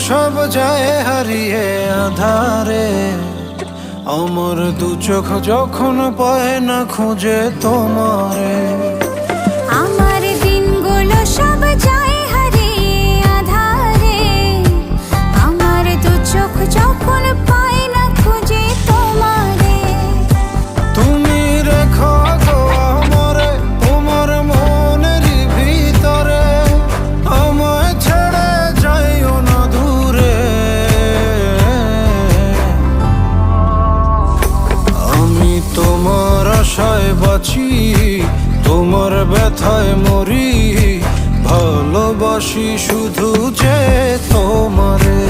সব যায় হারিয়ে আধারে, আমার দু চোখ যখন পায় না খুঁজে তোমারে। আমার দিনগুলো সব যায় হারিয়ে আধারে, আমার দু চোখ যখন পায় না খুঁজে তোমারে। তুমি রেখো গো আমারে তোমার মনের ভিতরে, আমায় ছেড়ে যাইও না দূরে। আমি তোমার আশায় বাঁচি, তোমার ব্যথায় মরি, ভালোবাসি শুধু যে তোমারে।